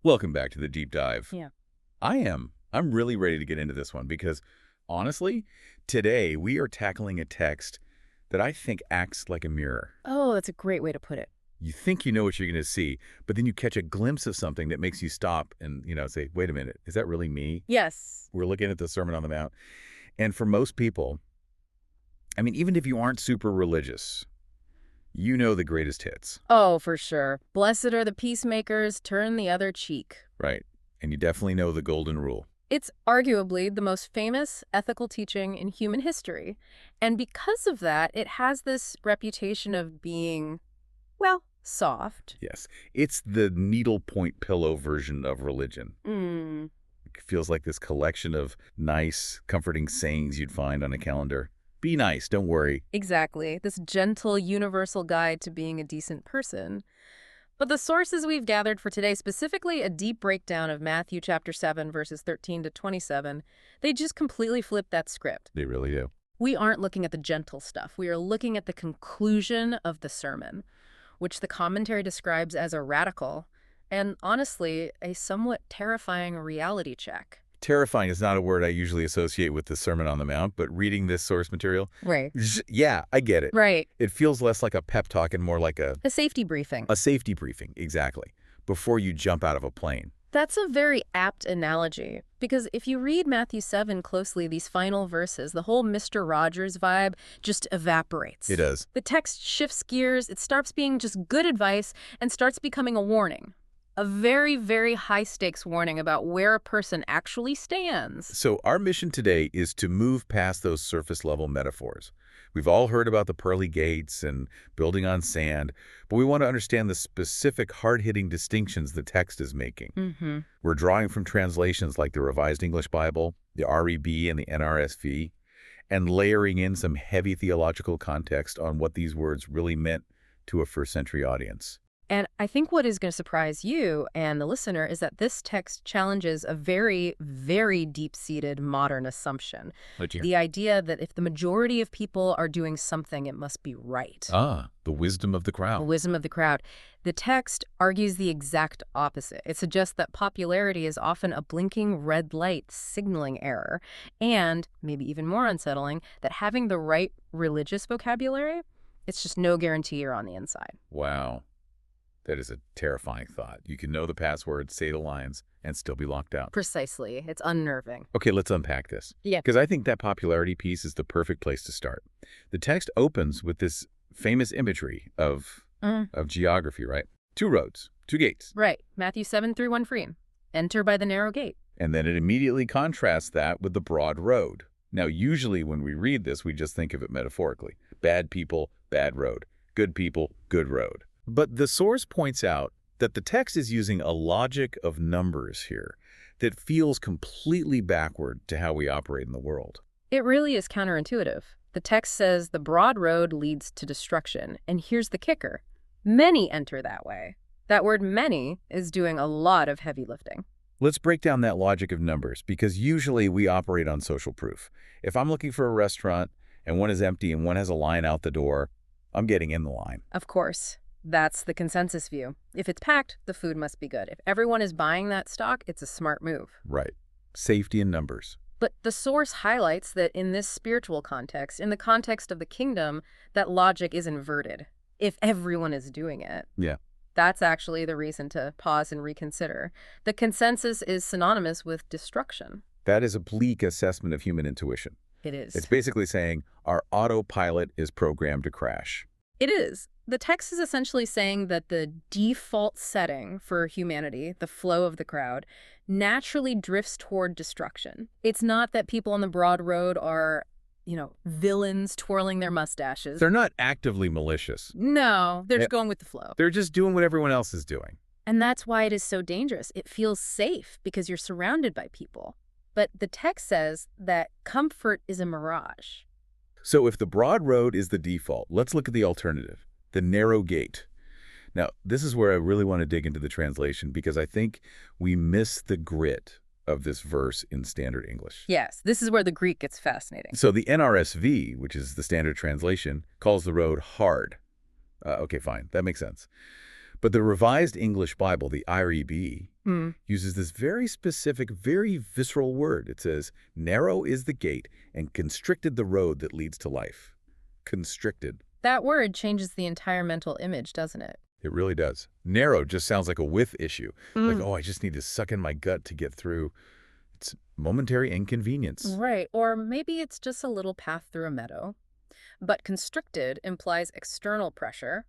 Welcome back to the deep dive. Yeah. I am. I'm really ready to get into this one because, honestly, today we are tackling a text that I think acts like a mirror. Oh, that's a great way to put it. You think you know what you're going to see, but then you catch a glimpse of something that makes you stop and, say, wait a minute, is that really me? Yes. We're looking at the Sermon on the Mount. And for most people, I mean, even if you aren't super religious, you know the greatest hits, Oh, for sure. Blessed are the peacemakers, turn the other cheek. right? And you definitely know the golden rule. It's arguably the most famous ethical teaching in human history. And because of that, it has this reputation of being, well, soft. Yes. It's the needlepoint pillow version of religion. Mm, It feels like this collection of nice, comforting sayings you'd find on a calendar. Be nice, don't worry. exactly. This gentle, universal guide to being a decent person. But the sources we've gathered for today, specifically a deep breakdown of Matthew chapter 7, verses 13 to 27, they just completely flip that script. They really do. We aren't looking at the gentle stuff. We are looking at the conclusion of the sermon, which the commentary describes as a radical and, honestly, a somewhat terrifying reality check. Terrifying is not a word I usually associate with the Sermon on the Mount, but reading this source material, Right. yeah, I get it. Right. It feels less like a pep talk and more like a A safety briefing. safety briefing, exactly, before you jump out of a plane. That's a very apt analogy, because if you read Matthew 7 closely, these final verses, the whole Mr. Rogers vibe just evaporates. It does. The text shifts gears, it stops being just good advice and starts becoming a warning. A very, very high-stakes warning about where a person actually stands. So our mission today is to move past those surface-level metaphors. We've all heard about the pearly gates and building on sand, but we want to understand the specific hard-hitting distinctions the text is making. Mm-hmm. We're drawing from translations like the Revised English Bible, the REB, and the NRSV, and layering in some heavy theological context on what these words really meant to a first-century audience. And I think what is going to surprise you and the listener is that this text challenges a very, very deep-seated modern assumption. The idea that if the majority of people are doing something, it must be right. The wisdom of the The crowd. wisdom of the crowd. The text argues the exact opposite. It suggests that popularity is often a blinking red light signaling error, and, maybe even more unsettling, that having the right religious vocabulary, it's just no guarantee you're on the inside. Wow. That is a terrifying thought. You can know the password, say the lines, and still be locked out. Precisely. It's unnerving. Okay, let's unpack this. Yeah. Because I think that popularity piece is the perfect place to start. The text opens with this famous imagery of geography, right? 2 roads, 2 gates. Right. Matthew 7, 3, 1 free. Enter by the narrow gate. And then it immediately contrasts that with the broad road. Now, usually when we read this, we just think of it metaphorically. Bad people, bad road. Good people, good road. But the source points out that the text is using a logic of numbers here that feels completely backward to how we operate in the world. It really is counterintuitive. The text says the broad road leads to destruction. And here's the kicker. Many enter that way. That word many is doing a lot of heavy lifting. Let's break down that logic of numbers, because usually we operate on social proof. If I'm looking for a restaurant and one is empty and one has a line out the door, I'm getting in the line. Of course. That's the consensus view. If it's packed, the food must be good. If everyone is buying that stock, it's a smart move. Right. Safety in numbers. But the source highlights that in this spiritual context, in the context of the kingdom, that logic is inverted. If everyone is doing it. Yeah. That's actually the reason to pause and reconsider. The consensus is synonymous with destruction. That is a bleak assessment of human intuition. It is. It's basically saying our autopilot is programmed to crash. It is. The text is essentially saying that the default setting for humanity, the flow of the crowd, naturally drifts toward destruction. It's not that people on the broad road are, villains twirling their mustaches. They're not actively malicious. No, they're just going with the flow. They're just doing what everyone else is doing. And that's why it is so dangerous. It feels safe because you're surrounded by people. But the text says that comfort is a mirage. So if the broad road is the default, let's look at the alternative, the narrow gate. Now, this is where I really want to dig into the translation, because I think we miss the grit of this verse in standard English. Yes, this is where the Greek gets fascinating. So the NRSV, which is the standard translation, calls the road hard. Okay, fine. That makes sense. But the Revised English Bible, the IREB, uses this very specific, very visceral word. It says, narrow is the gate and constricted the road that leads to life. Constricted. That word changes the entire mental image, doesn't it? It really does. Narrow just sounds like a width issue. Like, oh, I just need to suck in my gut to get through. It's momentary inconvenience. Right, or maybe it's just a little path through a meadow. But constricted implies external pressure.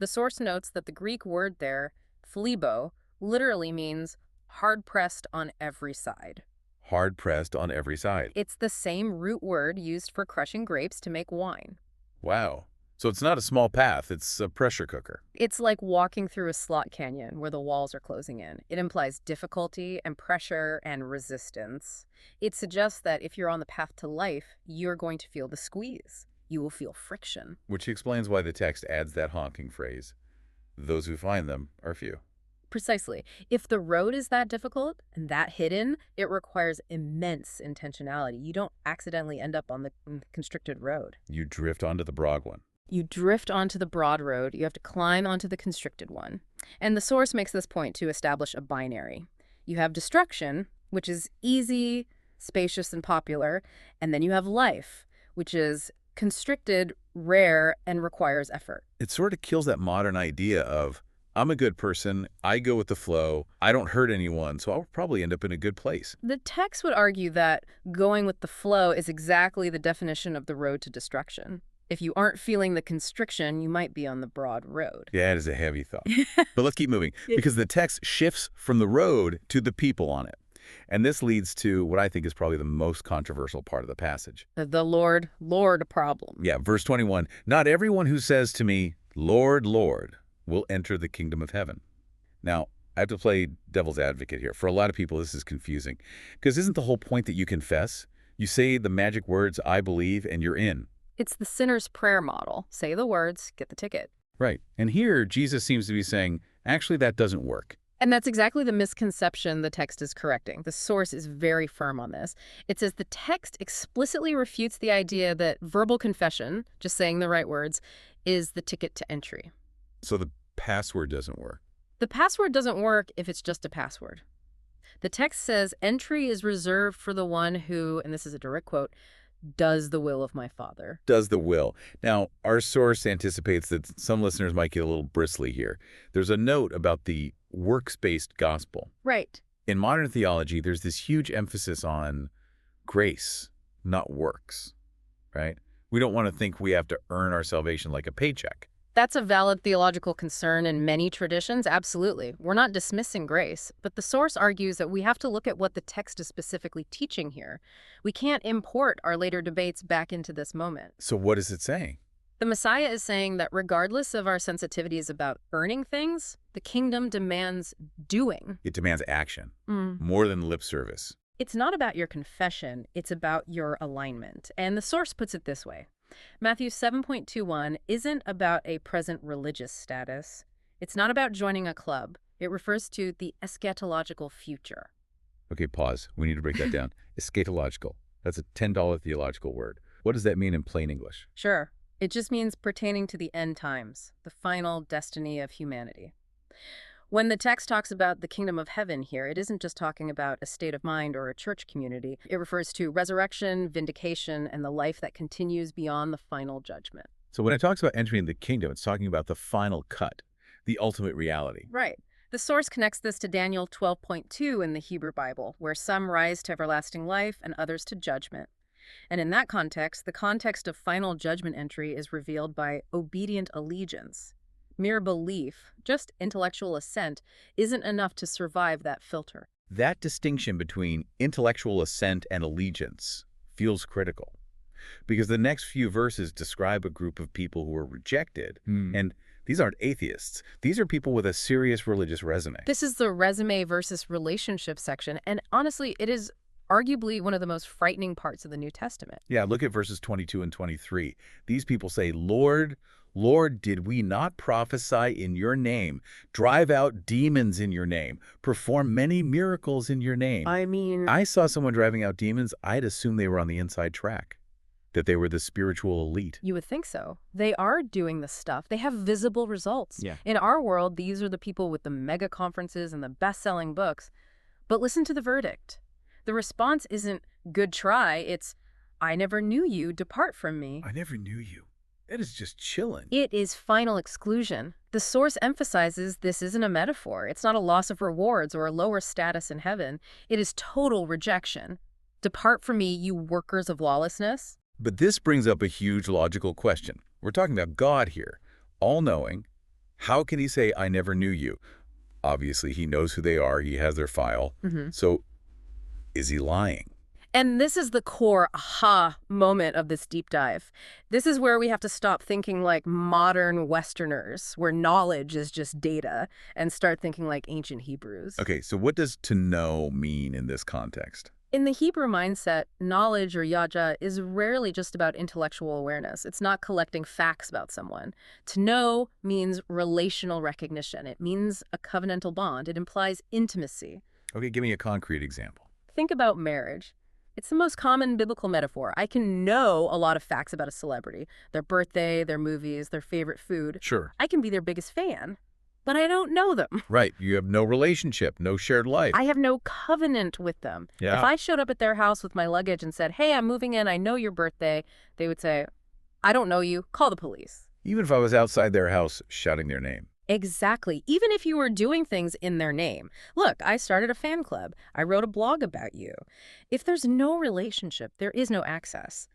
The source notes that the Greek word there, philebo, literally means hard-pressed on every side. Hard-pressed on every side. It's the same root word used for crushing grapes to make wine. Wow. So it's not a small path, it's a pressure cooker. It's like walking through a slot canyon where the walls are closing in. It implies difficulty and pressure and resistance. It suggests that if you're on the path to life, you're going to feel the squeeze. You will feel friction. Which explains why the text adds that honking phrase. Those who find them are few. Precisely. If the road is that difficult and that hidden, it requires immense intentionality. You don't accidentally end up on the constricted road. You drift onto the broad one. You drift onto the broad road, you have to climb onto the constricted one. And the source makes this point to establish a binary. You have destruction, which is easy, spacious, and popular, and then you have life, which is constricted, rare, and requires effort. It sort of kills that modern idea of, I'm a good person, I go with the flow, I don't hurt anyone, so I'll probably end up in a good place. The text would argue that going with the flow is exactly the definition of the road to destruction. If you aren't feeling the constriction, you might be on the broad road. Yeah, it is a heavy thought. But let's keep moving, because the text shifts from the road to the people on it. And this leads to what I think is probably the most controversial part of the passage. The Lord problem. Yeah, verse 21, not everyone who says to me, Lord, Lord, will enter the kingdom of heaven. Now, I have to play devil's advocate here. For a lot of people, this is confusing. Because isn't the whole point that you confess? You say the magic words, I believe, and you're in. It's the sinner's prayer model. Say the words, get the ticket. Right. And here, Jesus seems to be saying, actually, that doesn't work. And that's exactly the misconception the text is correcting. The source is very firm on this. It says the text explicitly refutes the idea that verbal confession, just saying the right words, is the ticket to entry. So the password doesn't work. The password doesn't work if it's just a password. The text says entry is reserved for the one who, and this is a direct quote, does the will of my Father. Does the will. Now, our source anticipates that some listeners might get a little bristly here. There's a note about the works-based gospel. Right. In modern theology, there's this huge emphasis on grace, not works, right? We don't want to think we have to earn our salvation like a paycheck. That's a valid theological concern in many traditions, absolutely. We're not dismissing grace, but the source argues that we have to look at what the text is specifically teaching here. We can't import our later debates back into this moment. So what is it saying? The Messiah is saying that regardless of our sensitivities about earning things, the kingdom demands doing. It demands action, more than lip service. It's not about your confession, it's about your alignment. And the source puts it this way. Matthew 7.21 isn't about a present religious status. It's not about joining a club. It refers to the eschatological future. Okay, pause. We need to break that down. Eschatological. That's a $10 theological word. What does that mean in plain English? Sure. It just means pertaining to the end times, the final destiny of humanity. When the text talks about the kingdom of heaven here, it isn't just talking about a state of mind or a church community. It refers to resurrection, vindication, and the life that continues beyond the final judgment. So when it talks about entering the kingdom, it's talking about the final cut, the ultimate reality. Right. The source connects this to Daniel 12.2 in the Hebrew Bible, where some rise to everlasting life and others to judgment. And in that context, the context of final judgment entry is revealed by obedient allegiance. Mere belief, just intellectual assent, isn't enough to survive that filter. That distinction between intellectual assent and allegiance feels critical, because the next few verses describe a group of people who were rejected, and these aren't atheists. These are people with a serious religious resume. This is the resume versus relationship section, and honestly, it is arguably one of the most frightening parts of the New Testament. Yeah, look at verses 22 and 23. These people say, Lord, Lord, did we not prophesy in your name, drive out demons in your name, perform many miracles in your name? I mean, I saw someone driving out demons. I'd assume they were on the inside track. that they were the spiritual elite. You would think so. They are doing this stuff. They have visible results. Yeah. In our world, these are the people with the mega conferences and the best-selling books. But listen to the verdict. The response isn't, good try. It's, I never knew you. Depart from me. I never knew you. That is just chilling. It is final exclusion. The source emphasizes this isn't a metaphor. It's not a loss of rewards or a lower status in heaven. It is total rejection. Depart from me, you workers of lawlessness. But this brings up a huge logical question. We're talking about God here, all-knowing. How can he say, I never knew you? Obviously, he knows who they are. He has their file. So is he lying? And this is the core aha moment of this deep dive. This is where we have to stop thinking like modern Westerners, where knowledge is just data, and start thinking like ancient Hebrews. Okay, so what does to know mean in this context? In the Hebrew mindset, knowledge, or yada, is rarely just about intellectual awareness. It's not collecting facts about someone. To know means relational recognition. It means a covenantal bond. It implies intimacy. Okay, give me a concrete example. Think about marriage. It's the most common biblical metaphor. I can know a lot of facts about a celebrity, their birthday, their movies, their favorite food. Sure. I can be their biggest fan, but I don't know them. Right. You have no relationship, no shared life. I have no covenant with them. Yeah. If I showed up at their house with my luggage and said, hey, I'm moving in, I know your birthday, they would say, I don't know you, call the police. Even if I was outside their house shouting their name. Exactly. Even if you were doing things in their name. Look, I started a fan club. I wrote a blog about you. If there's no relationship, there is no access.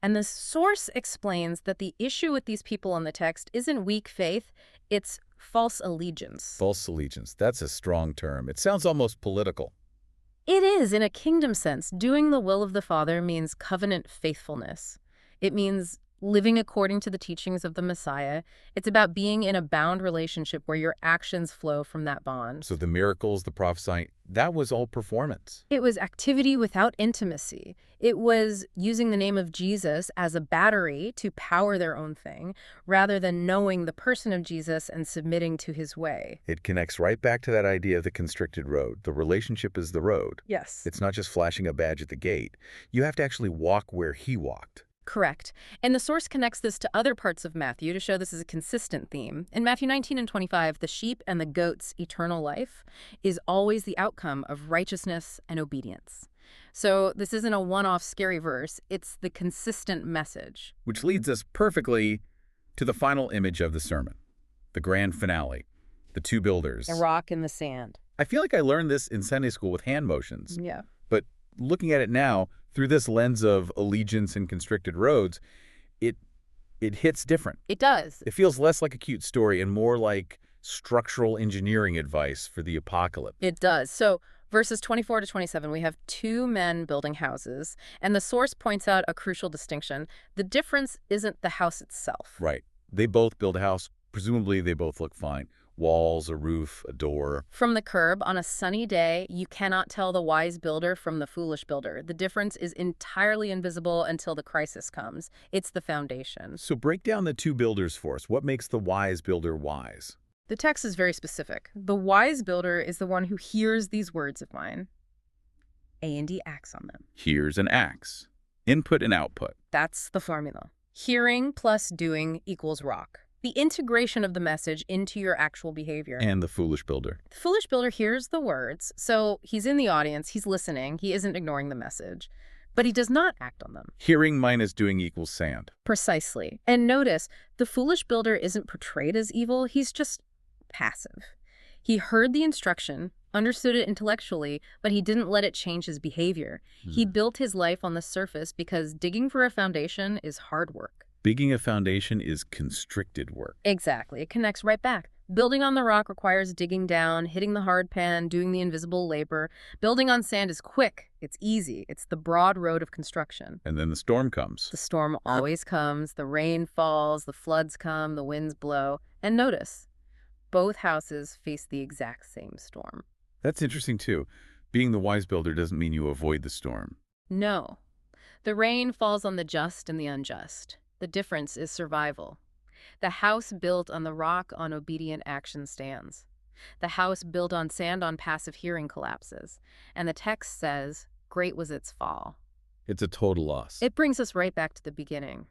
And the source explains that the issue with these people in the text isn't weak faith, it's false allegiance. False allegiance. That's a strong term. It sounds almost political. It is, in a kingdom sense. Doing the will of the Father means covenant faithfulness. It means living according to the teachings of the Messiah. It's about being in a bound relationship where your actions flow from that bond. So the miracles, the prophesying, that was all performance. It was activity without intimacy. It was using the name of Jesus as a battery to power their own thing, rather than knowing the person of Jesus and submitting to his way. It connects right back to that idea of the constricted road. The relationship is the road. Yes. It's not just flashing a badge at the gate. You have to actually walk where he walked. Correct. And the source connects this to other parts of Matthew to show this is a consistent theme. In Matthew 19 and 25, the sheep and the goat's eternal life is always the outcome of righteousness and obedience. So this isn't a one-off scary verse. It's the consistent message. Which leads us perfectly to the final image of the sermon, the grand finale, the two builders. A rock in the sand. I feel like I learned this in Sunday school with hand motions. Yeah. But looking at it now, through this lens of allegiance and constricted roads, it hits different. It does. It feels less like a cute story and more like structural engineering advice for the apocalypse. It does. So verses 24 to 27, we have two men building houses, and the source points out a crucial distinction. The difference isn't the house itself. Right. They both build a house. Presumably, they both look fine. Walls, a roof, a door. From the curb, on a sunny day, you cannot tell the wise builder from the foolish builder. The difference is entirely invisible until the crisis comes. It's the foundation. So break down the two builders for us. What makes the wise builder wise? The text is very specific. The wise builder is the one who hears these words of mine, and he acts on them. Here's an axe. Input and output. That's the formula. Hearing plus doing equals rock. The integration of the message into your actual behavior. And the foolish builder. The foolish builder hears the words, so he's in the audience, he's listening, he isn't ignoring the message, but he does not act on them. Hearing minus doing equals sand. Precisely. And notice, the foolish builder isn't portrayed as evil, he's just passive. He heard the instruction, understood it intellectually, but he didn't let it change his behavior. He built his life on the surface because digging for a foundation is hard work. Digging a foundation is constricted work. Exactly. It connects right back. Building on the rock requires digging down, hitting the hard pan, doing the invisible labor. Building on sand is quick. It's easy. It's the broad road of construction. And then the storm comes. The storm always comes. The rain falls. The floods come. The winds blow. And notice, both houses face the exact same storm. That's interesting, too. Being the wise builder doesn't mean you avoid the storm. No. The rain falls on the just and the unjust. The difference is survival. The house built on the rock on obedient action stands. The house built on sand on passive hearing collapses. And the text says, great was its fall. It's a total loss. It brings us right back to the beginning.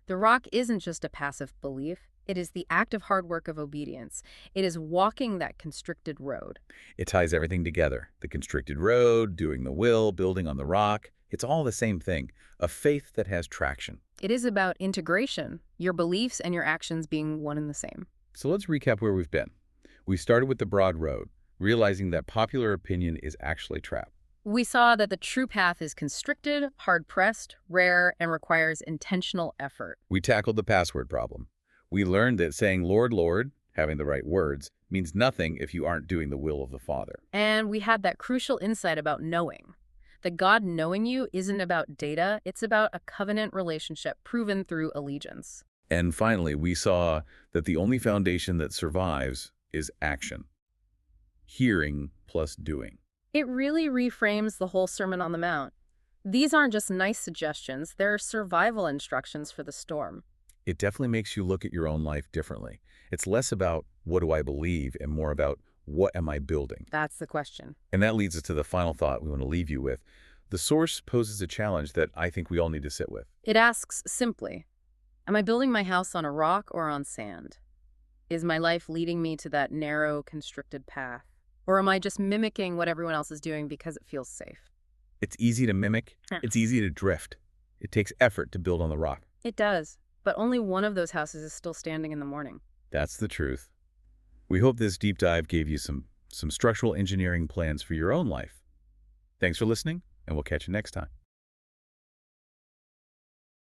The rock isn't just a passive belief. It is the active hard work of obedience. It is walking that constricted road. It ties everything together. The constricted road, doing the will, building on the rock. It's all the same thing, a faith that has traction. It is about integration, your beliefs and your actions being one and the same. So let's recap where we've been. We started with the broad road, realizing that popular opinion is actually trap. We saw that the true path is constricted, hard-pressed, rare, and requires intentional effort. We tackled the password problem. We learned that saying Lord, Lord, having the right words, means nothing if you aren't doing the will of the Father. And we had that crucial insight about knowing. That God knowing you isn't about data, it's about a covenant relationship proven through allegiance. And finally, we saw that the only foundation that survives is action. Hearing plus doing. It really reframes the whole Sermon on the Mount. These aren't just nice suggestions, they're survival instructions for the storm. It definitely makes you look at your own life differently. It's less about what do I believe and more about what am I building? That's the question. And that leads us to the final thought we want to leave you with. The source poses a challenge that I think we all need to sit with. It asks simply, am I building my house on a rock or on sand? Is my life leading me to that narrow, constricted path? Or am I just mimicking what everyone else is doing because it feels safe? It's easy to mimic. It's easy to drift. It takes effort to build on the rock. It does, but only one of those houses is still standing in the morning. That's the truth. We hope this deep dive gave you some structural engineering plans for your own life. Thanks for listening, and we'll catch you next time.